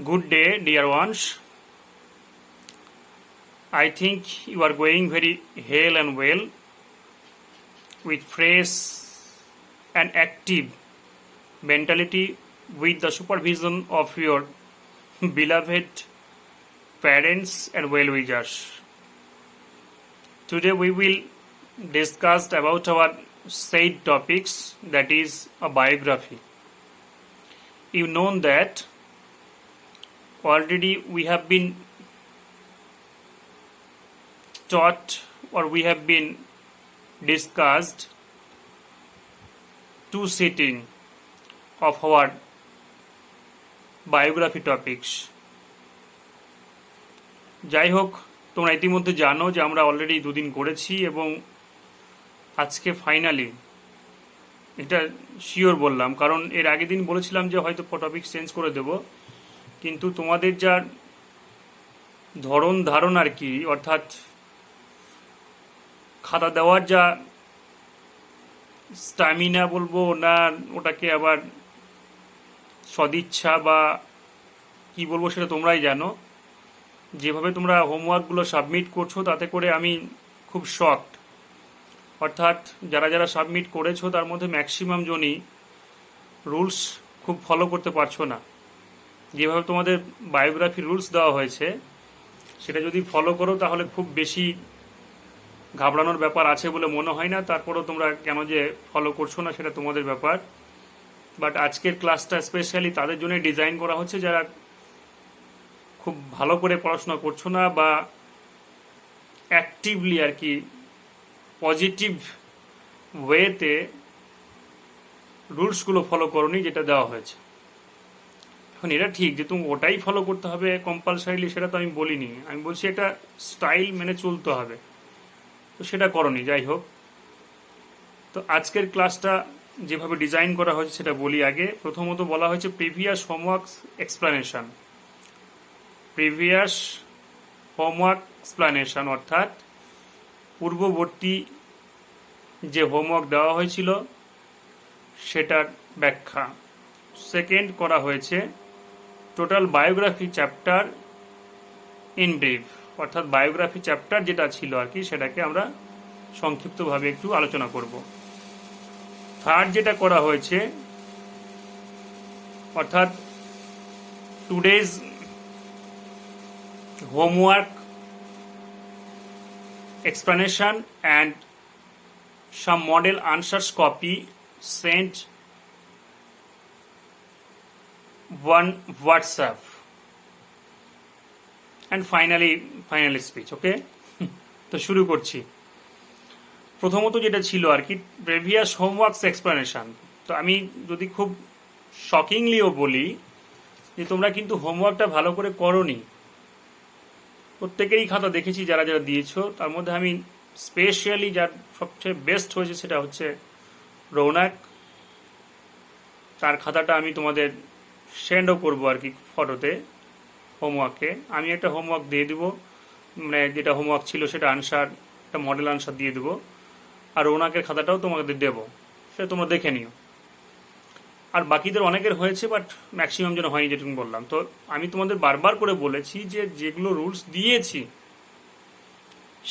Good day, dear ones. I think you are going very hale and well with fresh and active mentality with the supervision of your beloved parents and well wishers. Today we will discuss about our said topics, that is a biography. You know that already we have been taught or we have been discussed two sitting of our biography topics. যাই হোক, তোমরা ইতিমধ্যে জানো যে আমরা already দুদিন করেছি এবং আজকে ফাইনালি এটা শিওর বললাম, কারণ এর আগের দিন বলেছিলাম যে হয়তো টপিক চেঞ্জ করে দেব, কিন্তু তোমাদের যা ধরন ধারণ আর কি, অর্থাৎ খাতা দেওয়ার যা স্ট্যামিনা বলবো না, ওটাকে আবার সদিচ্ছা বা কি বলবো সেটা তোমরাই জানো। যেভাবে তোমরা হোমওয়ার্কগুলো সাবমিট করছো তাতে করে আমি খুব শকড। অর্থাৎ যারা যারা সাবমিট করেছো তার মধ্যে ম্যাক্সিমাম জনই রুলস খুব ফলো করতে পারছো না। যেভাবে তোমাদের বায়োগ্রাফি রুলস দেওয়া হয়েছে সেটা যদি ফলো করো তাহলে খুব বেশি ঘাবড়ানোর ব্যাপার আছে বলে মনে হয় না। তারপরেও তোমরা কেন যে ফলো করছো না সেটা তোমাদের ব্যাপার। বাট আজকের ক্লাসটা স্পেশালি তাদের জন্য ডিজাইন করা হচ্ছে যারা খুব ভালো করে পড়াশোনা করছো না বা অ্যাক্টিভলি আর কি পজিটিভ ওয়েতে রুলসগুলো ফলো করোনি যেটা দেওয়া হয়েছে। এখন এটা ঠিক যে তুমি ওটাই ফলো করতে হবে কম্পালসারিলি, সেটা তো আমি বলিনি। আমি বলছি একটা স্টাইল মেনে চলতে হবে, তো সেটা করনি। যাই হোক, তো আজকের ক্লাসটা যেভাবে ডিজাইন করা হয়েছে সেটা বলি আগে। প্রথমত বলা হয়েছে previous homework explanation. Previous homework explanation অর্থাৎ পূর্ববর্তী যে হোমওয়ার্ক দেওয়া হয়েছিল সেটার ব্যাখ্যা। সেকেন্ড করা হয়েছে total biography chapter in brief, অর্থাৎ বায়োগ্রাফি চ্যাপ্টার যেটা ছিল আর কি সেটাকে আমরা সংক্ষিপ্তভাবে একটু আলোচনা করব। থার্ড যেটা করা হয়েছে অর্থাৎ today's homework explanation and some model answers copy sent one WhatsApp and finally final speech. ওকে, তো শুরু করছি। প্রথমত যেটা ছিল আর কি প্রিভিয়াস হোমওয়ার্কস এক্সপ্লানেশন। তো আমি যদি খুব শকিংলিও বলি যে তোমরা কিন্তু হোমওয়ার্কটা ভালো করে করোনি। প্রত্যেকেরই খাতা দেখেছি যারা যারা দিয়েছো, তার মধ্যে আমি স্পেশালি যার সবচেয়ে বেস্ট হয়েছে সেটা হচ্ছে রৌনক। তার খাতাটা আমি তোমাদের সেন্ডও করবো আর কি ফটোতে হোমওয়ার্কে। আমি একটা হোমওয়ার্ক দিয়ে দেবো, মানে যেটা হোমওয়ার্ক ছিল সেটা আনসার, একটা মডেল আনসার দিয়ে দেবো, আর রৌনকের খাতাটাও তোমাদের দেবো, সেটা তোমরা দেখে নিও। আর বাকিদের অনেকের হয়েছে বাট ম্যাক্সিমাম যেন হয়নি, যেটুকু বললাম। তো আমি তোমাদের বারবার করে বলেছি যে যেগুলো রুলস দিয়েছি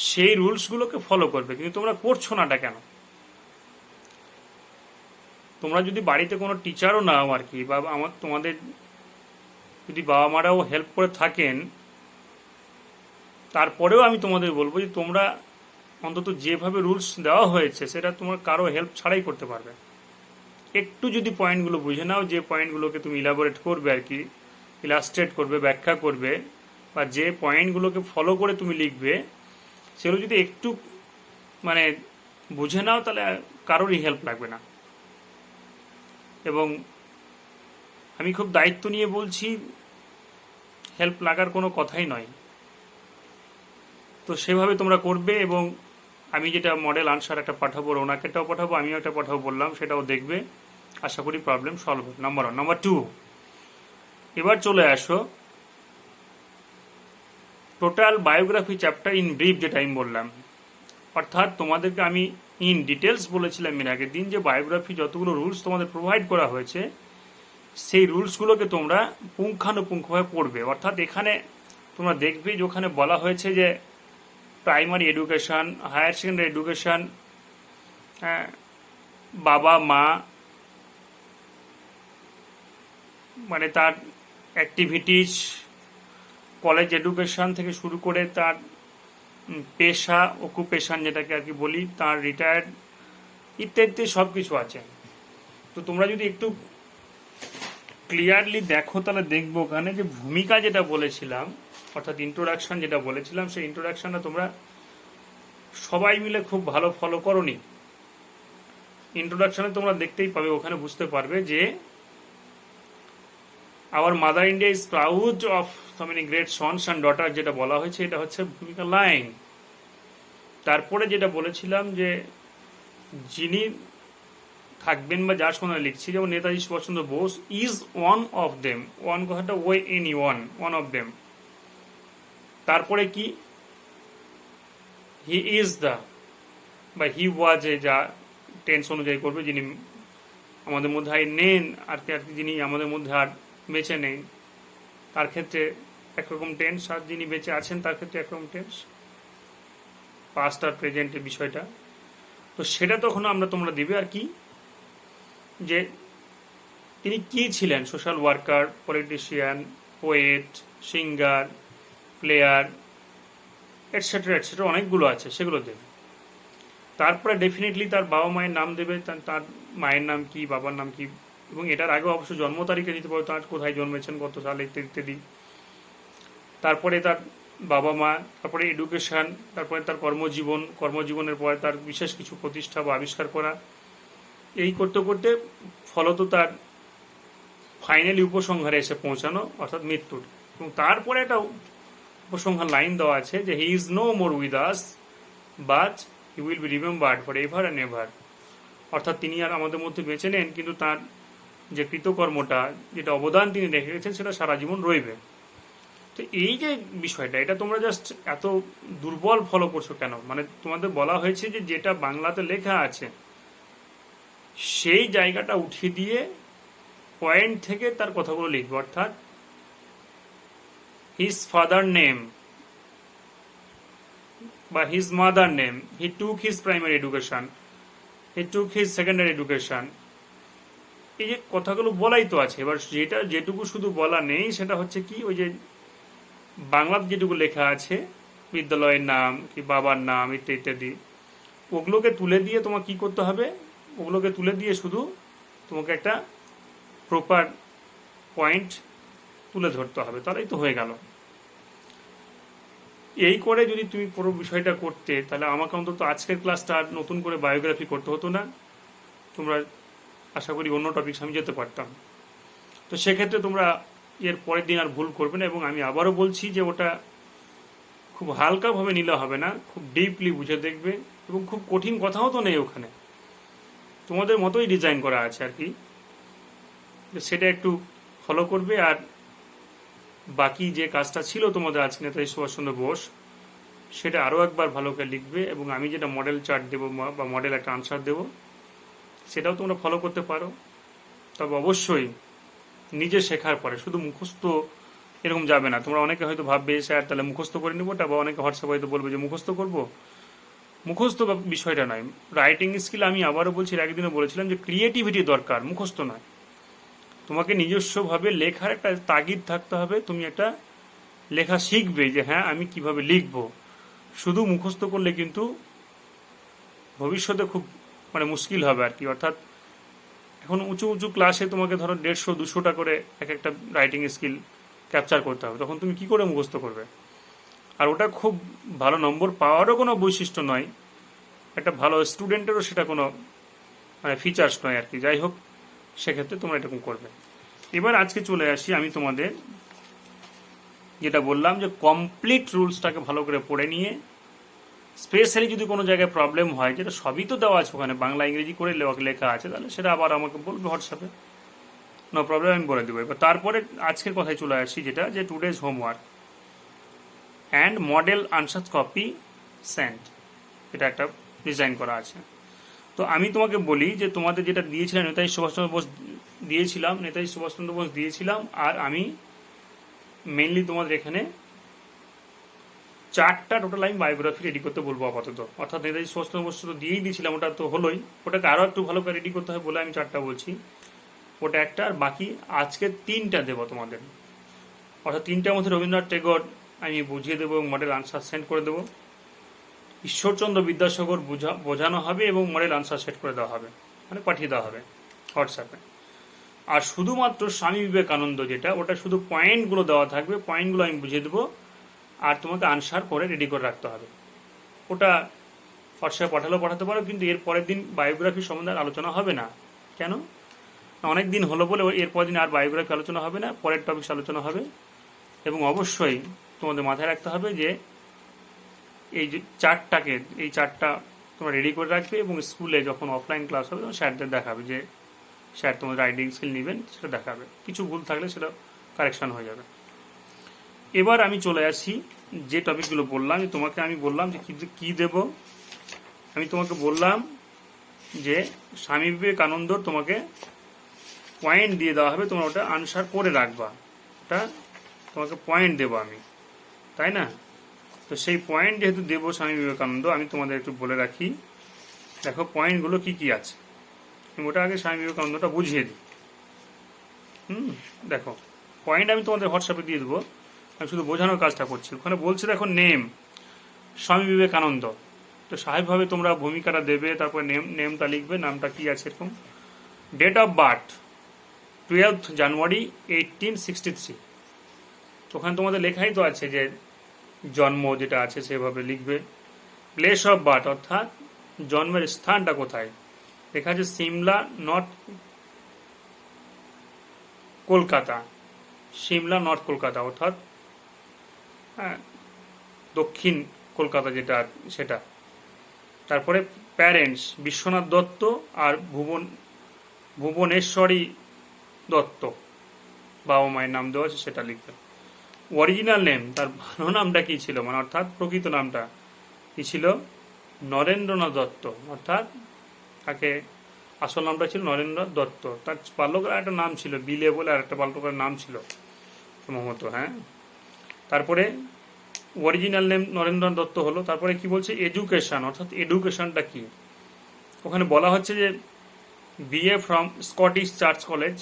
সেই রুলসগুলোকে ফলো করবে, কিন্তু তোমরা করছো নাটা কেন? তোমরা যদি বাড়িতে কোনো টিচারও নাও আর কি, বা তোমাদের যদি বাবা মারাও হেল্প করে থাকেন, তারপরেও আমি তোমাদের বলবো যে তোমরা অন্তত যেভাবে রুলস দেওয়া হয়েছে সেটা তোমার কারো হেল্প ছাড়াই করতে পারবে। একটু যদি পয়েন্টগুলো বুঝে নাও, যে পয়েন্টগুলোকে তুমি ইলাবোরেট করবে আর কি, ইলাস্ট্রেট করবে, ব্যাখ্যা করবে, বা যে পয়েন্টগুলোকে ফলো করে তুমি লিখবে সেগুলো যদি একটু মানে বুঝে নাও তাহলে কারোরই হেল্প লাগবে না। এবং আমি খুব দায়িত্ব নিয়ে বলছি, হেল্প লাগার কোনো কথাই নয়। তো সেভাবে তোমরা করবে এবং আমি যেটা মডেল আনসার একটা পাঠাবো, রৌনকেরটাও পাঠাবো, আমিও একটা পাঠাবো বললাম, সেটাও দেখবে। আশা করি প্রবলেম সলভ হবে। নাম্বার 1। নাম্বার 2, এবার চলে আসো total biography chapter in brief, যেটা আমি বললাম। অর্থাৎ তোমাদেরকে আমি ইন ডিটেলস বলেছিলাম এর আগের দিন যে বায়োগ্রাফি যতগুলো রুলস তোমাদের প্রোভাইড করা হয়েছে সেই রুলসগুলোকে তোমরা পুঙ্খানুপুঙ্খভাবে পড়বে। অর্থাৎ এখানে তোমরা দেখবে যে ওখানে বলা হয়েছে যে primary education, higher secondary education, বাবা মা মানে তার অ্যাক্টিভিটিস, কলেজ এডুকেশন থেকে শুরু করে তার পেশা, অকুপেশন যেটাকে আর কি বলি, তার রিটায়ার্ড ইত্যাদি সব কিছু আছে। তো তোমরা যদি একটু ক্লিয়ারলি দেখো তাহলে দেখবো ওখানে যে ভূমিকা যেটা বলেছিলাম, অর্থাৎ ইন্ট্রোডাকশন যেটা বলেছিলাম, সেই ইন্ট্রোডাকশনটা তোমরা সবাই মিলে খুব ভালো ফলো করোনি। ইন্ট্রোডাকশনে তোমরা দেখতেই পাবে, ওখানে বুঝতে পারবে যে our mother India is proud of so many great sons and daughter যেটা বলা হয়েছে, এটা হচ্ছে ভূমিকা লাইন। তারপরে যেটা বলেছিলাম যে যিনি থাকবেন বা যার সঙ্গে লিখছি, যেমন Netaji Subhash Chandra Bose is one of them, one কথাটা way any one of them. তারপরে কি হি ইজ দ্য বা হি ওয়াজ, যা টেন্স অনুযায়ী করবে, যিনি আমাদের মধ্যে আর নেন আর কি যিনি আমাদের মধ্যে আর বেঁচে নেই তার ক্ষেত্রে একরকম টেন্স, আর যিনি বেঁচে আছেন তার ক্ষেত্রে একরকম টেন্স, পাস্ট আর প্রেজেন্টের বিষয়টা। তো সেটা তখন তোমরা দিবে আর কি যে তিনি কি ছিলেন, social worker, politician, poet, singer, player, etcetera etcetera, অনেকগুলো আছে, সেগুলো দেবে। তারপরে ডেফিনেটলি তার বাবা মায়ের নাম দেবে, তার মায়ের নাম কি, বাবার নাম কি, এবং এটার আগে অবশ্য জন্ম তারিখে দিতে পারো, তার কোথায় জন্মেছেন, কত সালে, ইত্যাদি ইত্যাদি। তারপরে তার বাবা মা, তারপরে এডুকেশন, তারপরে তার কর্মজীবনের পরে তার বিশেষ কিছু প্রতিষ্ঠা বা আবিষ্কার করা। এই করতে করতে ফলত তার ফাইনালি উপসংহারে এসে পৌঁছানো, অর্থাৎ মৃত্যুর। এবং তারপরে একটা উপসংহার লাইন দেওয়া আছে যে he is no more with us but he will be remembered for ever and ever. অর্থাৎ তিনি আর আমাদের মধ্যে বেঁচে নেন, কিন্তু তার যে কৃতকর্মটা, যেটা অবদান তিনি রেখে গেছেন, সেটা সারা জীবন রইবে। তো এই যে বিষয়টা, এটা তোমরা জাস্ট এত দুর্বল ফলো করছো কেন? মানে তোমাদের বলা হয়েছে যে যেটা বাংলাতে লেখা আছে সেই জায়গাটা উঠিয়ে দিয়ে পয়েন্ট থেকে তার কথাগুলো লিখবে। অর্থাৎ হিজ ফাদার নেম বা হিজ মাদার নেম, হি টুক হিজ প্রাইমারি এডুকেশন, হি টুক হিজ সেকেন্ডারি এডুকেশন, এই যে কথাগুলো বলাই তো আছে। এবার যেটুকু শুধু বলা নেই সেটা হচ্ছে কি, ওই যে বাংলাতে যেটুকু লেখা আছে, বিদ্যালয়ের নাম কি বাবার নাম ইত্যাদি ইত্যাদি, ওগুলোকে তুলে দিয়ে তোমার কি করতে হবে, ওগুলোকে তুলে দিয়ে শুধু তোমাকে একটা প্রপার পয়েন্ট তুলে ধরতে হবে, তাহলেই তো হয়ে গেল। এই করে যদি তুমি পুরো বিষয়টা করতে, তাহলে আমাকে অন্তত আজকের ক্লাসটা আর নতুন করে বায়োগ্রাফি করতে হতো না। তোমরা আশা করি অন্য টপিকস আমি যেতে পারতাম। তো সেক্ষেত্রে তোমরা এর পরের দিন আর ভুল করবে না। এবং আমি আবারও বলছি যে ওটা খুব হালকাভাবে নিলে হবে না, খুব ডিপলি বুঝে দেখবে। এবং খুব কঠিন কথাও তো নেই ওখানে, তোমাদের মতোই ডিজাইন করা আছে আর কি, সেটা একটু ফলো করবে। আর বাকি যে কাজটা ছিল তোমাদের আজকে নেতাজি সুভাষচন্দ্র বোস, সেটা আরও একবার ভালো করে লিখবে। এবং আমি যেটা মডেল চার্ট দেবো বা মডেল একটা আনসার দেবো, সেটাও তোমরা ফলো করতে পারো। তবে অবশ্যই নিজে শেখার পরে, শুধু মুখস্থ এরকম যাবে না। তোমরা অনেকে হয়তো ভাববে স্যার তাহলে মুখস্থ করে নেবো ওটা, বা অনেকে হোয়াটসঅ্যাপ হয়তো বলবে যে মুখস্থ করবো। মুখস্থ বিষয়টা নয়, রাইটিং স্কিল আমি আবারও বলছি, একদিনও বলেছিলাম যে ক্রিয়েটিভিটি দরকার, মুখস্থ নয়। তোমাকে নিজস্বভাবে লেখার একটা তাগিদ থাকতে হবে, তুমি একটা লেখা শিখবে যে হ্যাঁ আমি কিভাবে লিখবো। শুধু মুখস্থ করলে কিন্তু ভবিষ্যতে খুব মুশকিল হবে আর কি। অর্থাৎ এখন উঁচু উঁচু ক্লাসে তোমাকে ধরো 150-200টা করে এক একটা রাইটিং স্কিল ক্যাপচার করতে হবে, তখন তুমি কি করে মুখস্থ করবে? আর ওটা খুব ভালো নম্বর পাওয়ারও কোনো বৈশিষ্ট্য নয়, একটা ভালো স্টুডেন্টেরও সেটা কোনো ফিচার্স নয় আর কি। যাই হোক, সেক্ষেত্রে তোমরা এরকম করবে। এবার আজকে চলে আসি, আমি তোমাদের যেটা বললাম যে কমপ্লিট রুলসটাকে ভালো করে পড়ে নিয়ে, স্পেশালি যদি কোনো জায়গায় প্রবলেম হয়, যেটা সবই তো দেওয়া আছে ওখানে, বাংলা ইংরেজি করে লেখা আছে, তাহলে সেটা আবার আমাকে বলবে হোয়াটসঅ্যাপে, নো প্রবলেম, আমি বলে দেবো। এবার তারপরে আজকের কথায় চলে আসি, যেটা যে today's homework and model answer copy send, এটা একটা ডিজাইন করা আছে। তো আমি তোমাকে বলি যে তোমাদের যেটা দিয়েছিলাম নেতাজি সুভাষচন্দ্র বোস দিয়েছিলাম, আর আমি মেইনলি তোমাদের এখানে 4টা টোটাল আমি বায়োগ্রাফি রেডি করতে বলবো আপাতত। অর্থাৎ নেতাজি সুভাষচন্দ্র বোস তো দিয়েই দিয়েছিলাম, ওটা তো হলোই, ওটাকে আরও একটু ভালো করে রেডি করতে হবে বলে আমি 4টা বলছি। ওটা একটা, আর বাকি আজকে 3টা দেবো তোমাদের। অর্থাৎ 3টার মধ্যে রবীন্দ্রনাথ টেগোর আমি বুঝিয়ে দেবো এবং মডেল আনসার সেন্ড করে দেবো। ঈশ্বরচন্দ্র বিদ্যাসাগর বোঝানো হবে এবং মডেল আনসার সেট করে দেওয়া হবে, মানে পাঠিয়ে দেওয়া হবে হোয়াটসঅ্যাপে। আর শুধুমাত্র স্বামী বিবেকানন্দ যেটা, ওটা শুধু পয়েন্টগুলো দেওয়া থাকবে, পয়েন্টগুলো আমি বুঝিয়ে দেবো, আর তোমাকে আনসার করে রেডি করে রাখতে হবে। ওটা হোয়াটসঅ্যাপে পাঠালেও পাঠাতে পারো, কিন্তু এর পরের দিন বায়োগ্রাফি সম্বন্ধে আর আলোচনা হবে না। কেন? অনেক দিন হলো বলে এর পরের দিন আর বায়োগ্রাফি আলোচনা হবে না, পরের টপিকস আলোচনা হবে। এবং অবশ্যই তোমাদের মাথায় রাখতে হবে যে এই যে এই চারটা তোমরা রেডি করে রাখবে, এবং স্কুলে যখন অফলাইন ক্লাস হবে তখন স্যারদের দেখাবে, যে স্যার তোমাদের রাইটিং স্কিল নেবেন, সেটা দেখাবে। কিছু ভুল থাকলে সেটা কারেকশন হয়ে যাবে। এবার আমি চলে আসি যে টপিকগুলো বললাম, তোমাকে আমি বললাম যে কী দেব। আমি তোমাকে বললাম যে স্বামী বিবেকানন্দর তোমাকে পয়েন্ট দিয়ে দেওয়া হবে, তোমরা ওটা আনসার করে রাখবা, ওটা তোমাকে পয়েন্ট দেবো আমি, তাই না? তো সেই পয়েন্ট যেহেতু দেবো স্বামী বিবেকানন্দ, আমি তোমাদের একটু বলে রাখি। দেখো পয়েন্টগুলো কি কি আছে, ওটা আগে স্বামী বিবেকানন্দটা বুঝিয়ে দিই। দেখো পয়েন্ট আমি তোমাদের হোয়াটসঅ্যাপে দিয়ে দেবো, আমি শুধু বোঝানোর কাজটা করছি। ওখানে বলছে দেখো নেম স্বামী বিবেকানন্দ, তো স্বাভাবিকভাবে তোমরা ভূমিকাটা দেবে, তারপরে নেমটা লিখবে, নামটা কি আছে এরকম। ডেট অফ বার্থ 12 জানুয়ারি 1863, ওখানে তোমাদের লেখাই তো আছে যে জন্ম যেটা আছে সেভাবে লিখবে। প্লেস অফ বার্থ অর্থাৎ জন্মের স্থানটা কোথায়, লেখা আছে সিমলা নর্থ কলকাতা, সিমলা নর্থ কলকাতা অর্থাৎ দক্ষিণ কলকাতা যেটা সেটা। তারপরে প্যারেন্টস বিশ্বনাথ দত্ত আর ভুবনেশ্বরী দত্ত, বাবা মায়ের নাম দেওয়া আছে সেটা লিখবে। অরিজিনাল নেম, তার ভালো নামটা কি ছিল, মানে অর্থাৎ প্রকৃত নামটা কি ছিল, নরেন্দ্রনাথ দত্ত, অর্থাৎ তাকে আসল নামটা ছিল নরেন্দ্রনাথ দত্ত। তার বাল্যকালে একটা নাম ছিল বিলে বলে, আর একটা বাল্যকালের নাম ছিল সম্ভবত, হ্যাঁ। তারপরে অরিজিনাল নেম নরেন্দ্রনাথ দত্ত হলো। তারপরে কি বলছে, এডুকেশন, অর্থাৎ এডুকেশনটা কি, ওখানে বলা হচ্ছে যে BA from Scottish church college,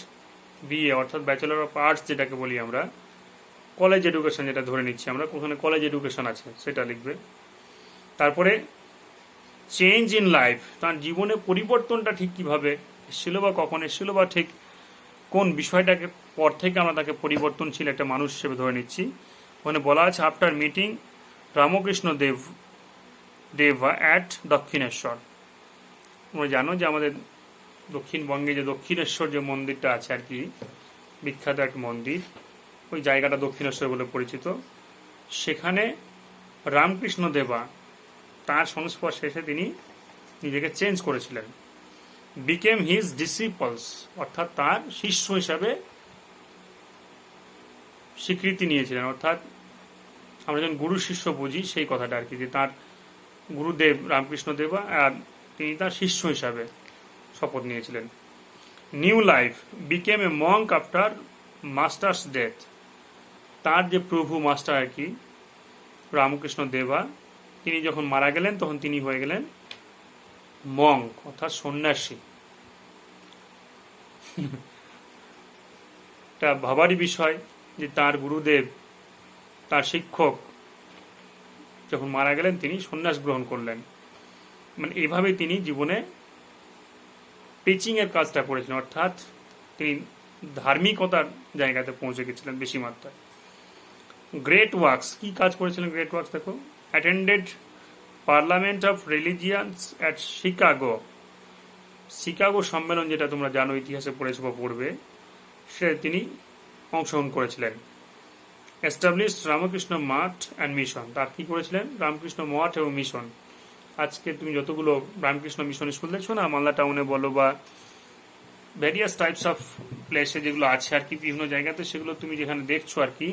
BA অর্থাৎ ব্যাচেলর অফ আর্টস যেটাকে বলি আমরা, কলেজ এডুকেশন যেটা ধরে নিচ্ছি আমরা, ওখানে কলেজ এডুকেশন আছে সেটা লিখবে। তারপরে চেঞ্জ ইন লাইফ, তার জীবনে পরিবর্তনটা ঠিক কিভাবে এসেছিল বা কখন এসেছিল, বা ঠিক কোন বিষয়টাকে পর থেকে আমরা তাকে পরিবর্তনশীল একটা মানুষ হিসেবে ধরে নিচ্ছি। ওখানে বলা আছে আফটার মিটিং রামকৃষ্ণ দেবা অ্যাট দক্ষিণেশ্বর। তোমরা জানো যে আমাদের দক্ষিণবঙ্গে যে দক্ষিণেশ্বর যে মন্দিরটা আছে আর কি, বিখ্যাত এক মন্দির, ওই জায়গাটা দক্ষিণেশ্বর বলে পরিচিত। সেখানে রামকৃষ্ণ দেবা তার সংস্পর্শে এসে তিনি নিজেকে চেঞ্জ করেছিলেন, বিকেম হিজ ডিসিপলস, অর্থাৎ তার শিষ্য হিসাবে স্বীকৃতি নিয়েছিলেন। অর্থাৎ আমরা যখন গুরু শিষ্য বুঝি সেই কথাটা আর কি, যে তার গুরুদেব রামকৃষ্ণ দেবা আর তিনি তার শিষ্য হিসাবে শপথ নিয়েছিলেন। নিউ লাইফ, বিকেম এ মঙ্ক আফটার মাস্টার্স ডেথ, তার যে প্রভু মাস্টার আর কি রামকৃষ্ণ দেবা, তিনি যখন মারা গেলেন তখন তিনি হয়ে গেলেন মঙ্ক, অর্থাৎ সন্ন্যাসী। এটা ভাবারই বিষয় যে তার গুরুদেব, তার শিক্ষক যখন মারা গেলেন তিনি সন্ন্যাস গ্রহণ করলেন। মানে এইভাবে তিনি জীবনে টিচিংয়ের কাজটা করেছেন, অর্থাৎ তিনি ধার্মিকতার জায়গাতে পৌঁছে গেছিলেন বেশি মাত্রায়। গ্রেট ওয়ার্কস, কি কাজ করেছিলেন গ্রেট ওয়ার্কস, দেখো attended parliament of religions at Chicago সম্মেলন, যেটা তোমরা জানো ইতিহাসে পড়েছো বা পড়বে, সে তিনি অংশগ্রহণ করেছিলেন। Establish Ramakrishna Math and mission, তার কি করেছিলেন, রামকৃষ্ণ মঠ এবং মিশন। আজকে তুমি যতগুলো রামকৃষ্ণ মিশন স্কুল দেখছো না, মালদা টাউনে বলো বা ভ্যারিয়াস টাইপস অফ প্লেসে যেগুলো আছে আর কি বিভিন্ন জায়গাতে, সেগুলো তুমি যেখানে দেখছো আর কি,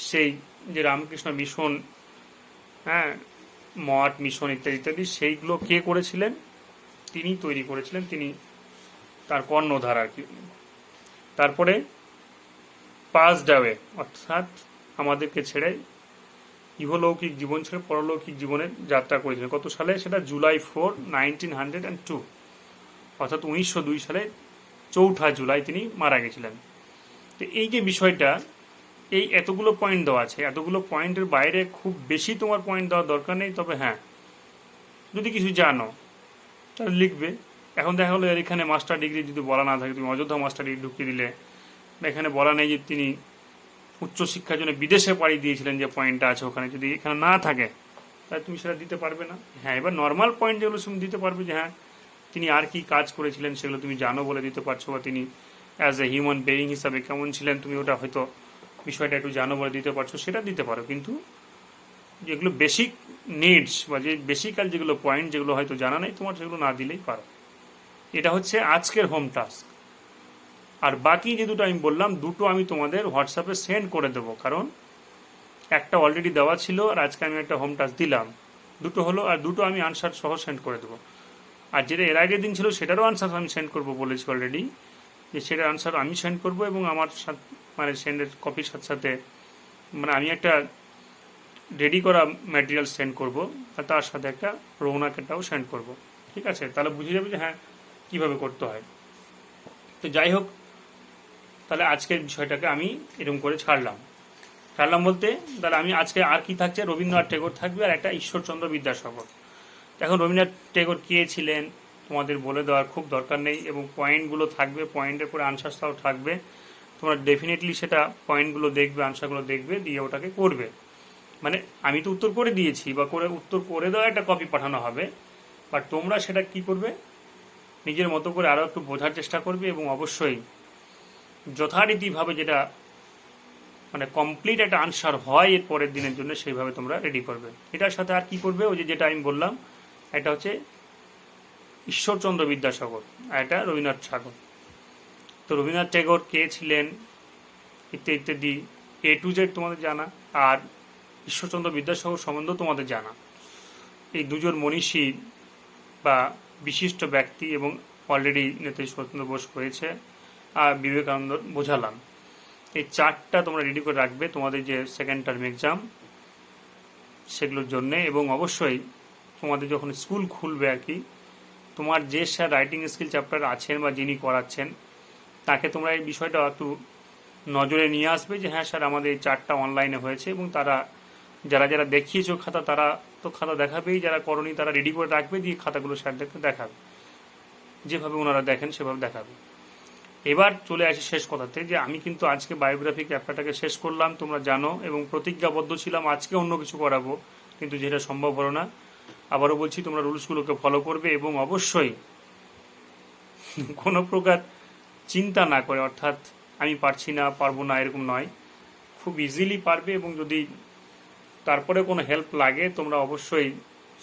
সেই যে রামকৃষ্ণ মিশন, হ্যাঁ, মঠ মিশন ইত্যাদি ইত্যাদি, সেইগুলো কে করেছিলেন, তিনি তৈরি করেছিলেন, তিনি তার কর্ণধার আর কি। তারপরে পাস্ড অ্যাওয়ে, অর্থাৎ আমাদেরকে ছেড়ে ইহলৌকিক জীবন ছেড়ে পরলৌকিক জীবনের যাত্রা করেছিলেন। কত সালে? সেটা জুলাই 4, 1902, অর্থাৎ 1902 সালে 4 জুলাই তিনি মারা গেছিলেন। তো এই যে বিষয়টা, এই এতগুলো পয়েন্ট দেওয়া আছে, এতগুলো পয়েন্টের বাইরে খুব বেশি তোমার পয়েন্ট দেওয়ার দরকার নেই। তবে হ্যাঁ, যদি কিছু জানো তাহলে লিখবে। এখন দেখা গেলো এখানে মাস্টার ডিগ্রি যদি বলা না থাকে, তুমি অযোধ্যা মাস্টার ডিগ্রি ঢুকিয়ে দিলে, বা এখানে বলা নেই যে তিনি উচ্চশিক্ষার জন্য বিদেশে পাড়ি দিয়েছিলেন, যে পয়েন্টটা আছে ওখানে যদি এখানে না থাকে তাহলে তুমি সেটা দিতে পারবে না। হ্যাঁ, এবার নর্মাল পয়েন্ট যেগুলো তুমি দিতে পারবে, যে হ্যাঁ তিনি আর কি কাজ করেছিলেন সেগুলো তুমি জানো বলে দিতে পারছো, বা তিনি অ্যাজ এ হিউম্যান বেইং হিসাবে কেমন ছিলেন তুমি ওটা হয়তো বিষয়টা একটু জানো বলে দিতে পারছো, সেটা দিতে পারো। কিন্তু যেগুলো বেসিক নিডস বা যে বেসিক্যাল যেগুলো পয়েন্ট যেগুলো হয়তো জানা নেই তোমার, সেগুলো না দিলেই পারো। এটা হচ্ছে আজকের হোম টাস্ক। আর বাকি যে দুটো আমি বললাম, দুটো আমি তোমাদের হোয়াটসঅ্যাপে সেন্ড করে দেবো, কারণ একটা অলরেডি দেওয়া ছিল আর আজকে আমি একটা হোম টাস্ক দিলাম, দুটো হলো, আর দুটো আমি আনসার সহ সেন্ড করে দেবো। আর যেটা এর আগের দিন ছিল সেটারও আনসার আমি সেন্ড করবো বলেছি অলরেডি, যে সেটার আনসার আমি সেন্ড করবো, এবং আমার সাথে মানে সেন্ডের কপির সাথে সাথে মানে আমি একটা রেডি করা ম্যাটেরিয়াল সেন্ড করবো, আর তার সাথে একটা রৌনাকেটাও সেন্ড করবো। ঠিক আছে, তাহলে বুঝে যাবে যে হ্যাঁ কীভাবে করতে হয়। তো যাই হোক, তাহলে আজকের বিষয়টাকে আমি এরকম করে ছাড়লাম বলতে, তাহলে আমি আজকে আর কি থাকছে, রবীন্দ্রনাথ ঠাকুর থাকবে আর একটা ঈশ্বরচন্দ্র বিদ্যাসাগর। এখন রবীন্দ্রনাথ ঠাকুর কে ছিলেন তোমাদের বলে দেওয়ার খুব দরকার নেই, এবং পয়েন্টগুলো থাকবে, পয়েন্টের পরে আনসারটাও থাকবে। তোমরা ডেফিনেটলি সেটা পয়েন্টগুলো দেখবে, আনসারগুলো দেখবে, দিয়ে ওটাকে করবে। মানে আমি তো উত্তর করে দিয়েছি, বা করে উত্তর করে দেওয়া একটা কপি পাঠানো হবে, বাট তোমরা সেটা কি করবে, নিজের মতো করে আরও একটু বোঝার চেষ্টা করবে, এবং অবশ্যই যথারীতিভাবে যেটা মানে কমপ্লিট একটা আনসার হয় এর পরের দিনের জন্য, সেইভাবে তোমরা রেডি করবে। এটার সাথে আর কি করবে, ওই যেটা আমি বললাম, একটা হচ্ছে ঈশ্বরচন্দ্র বিদ্যাসাগর আর একটা রবীন্দ্রনাথ ঠাকুর। তো রবীন্দ্রনাথ ঠাকুর কে ছিলেন ইত্যাদি ইত্যাদি A to Z তোমাদের জানা, আর ঈশ্বরচন্দ্র বিদ্যাসাগর সম্বন্ধেও তোমাদের জানা। এই দুজন মনীষী বা বিশিষ্ট ব্যক্তি, এবং অলরেডি নেতাজি সুভাষচন্দ্র বোস হয়েছে, আর বিবেকানন্দ বোঝালাম। এই চারটা তোমরা রেডি করে রাখবে তোমাদের যে সেকেন্ড টার্ম এক্সাম সেগুলোর জন্যে। এবং অবশ্যই তোমাদের যখন স্কুল খুলবে আর কি, তোমার যে স্যার রাইটিং স্কিল চ্যাপ্টার আছেন বা যিনি করাচ্ছেন, তাকে তোমরা এই বিষয়টা একটু নজরে নিয়ে আসবে, যে হ্যাঁ স্যার আমাদের এই চারটা অনলাইনে হয়েছে, এবং তারা যারা যারা দেখিয়েছো খাতা, তারা তো খাতা দেখাবেই, যারা করনি তারা রেডি করে রাখবে, দিয়ে খাতাগুলো স্যারদেরকে দেখাবে, যেভাবে ওনারা দেখেন সেভাবে দেখাবে। এবার চলে আসি শেষ কথাতে, যে আমি কিন্তু আজকে বায়োগ্রাফি চ্যাপ্টারটাকে শেষ করলাম, তোমরা জানো, এবং প্রতিজ্ঞাবদ্ধ ছিলাম আজকে অন্য কিছু করাবো, কিন্তু যেটা সম্ভব হলো না। আবারও বলছি, তোমরা রুলসগুলোকে ফলো করবে, এবং অবশ্যই কোনো প্রকার চিন্তা না করে, অর্থাৎ আমি পারছি না, পারবো না, এরকম নয়, খুব ইজিলি পারবে। এবং যদি তারপরে কোনো হেল্প লাগে তোমরা অবশ্যই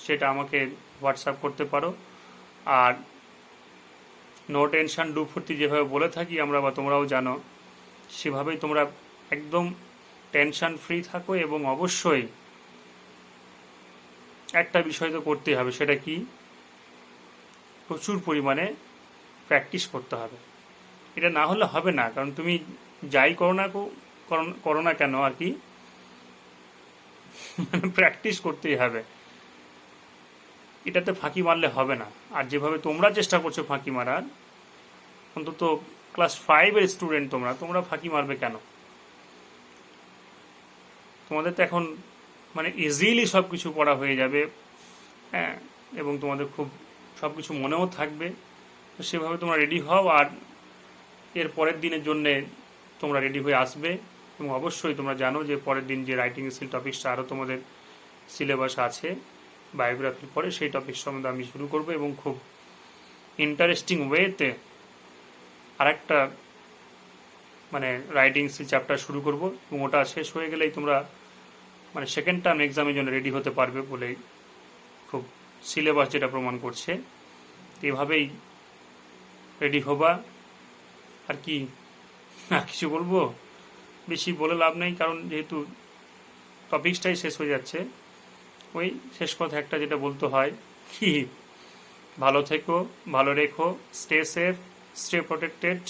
সেটা আমাকে হোয়াটসঅ্যাপ করতে পারো। আর নো টেনশন ডু ফুর্তি যেভাবে বলে থাকি আমরা, বা তোমরাও জানো, সেভাবেই তোমরা একদম টেনশন ফ্রি থাকো। এবং অবশ্যই একটা বিষয় তো করতেই হবে, সেটা কি, প্রচুর পরিমাণে প্র্যাকটিস করতে হবে। এটা না হলে হবে না, কারণ তুমি যাই করো না কেন আর কি, প্র্যাকটিস করতেই হবে। এটাতে ফাঁকি মারলে হবে না। আর যেভাবে তোমরা চেষ্টা করছো ফাঁকি মারার, অন্তত ক্লাস 5-এর স্টুডেন্ট তোমরা ফাঁকি মারবে কেন? তোমাদের তো এখন মানে ইজিলি সব কিছু পড়া হয়ে যাবে, হ্যাঁ, এবং তোমাদের খুব সব কিছু মনেও থাকবে। তো সেভাবে তোমরা রেডি হও, আর এর পরের দিনের জন্যে তোমরা রেডি হয়ে আসবে। এবং অবশ্যই তোমরা জানো যে পরের দিন যে রাইটিং স্কিল টপিকসটা আরও তোমাদের সিলেবাস আছে বায়োগ্রাফির পরে, সেই টপিক সম্বন্ধে আমি শুরু করব, এবং খুব ইন্টারেস্টিং ওয়েতে আরেকটা মানে রাইটিং স্কিল চ্যাপ্টার শুরু করব, এবং ওটা শেষ হয়ে গেলেই তোমরা মানে সেকেন্ড টার্ম এক্সামের জন্য রেডি হতে পারবে বলেই খুব সিলেবাস যেটা প্রমাণ করছে। এভাবেই রেডি হবা। আর কি কিছু বলবো, বেশি বলে লাভ নেই, কারণ যেহেতু টপিকসটাই শেষ হয়ে যাচ্ছে। ওই শেষ কথা একটা যেটা বলতে হয় কি, ভালো থেকো, ভালো রেখো, stay safe, stay protected,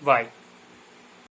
by.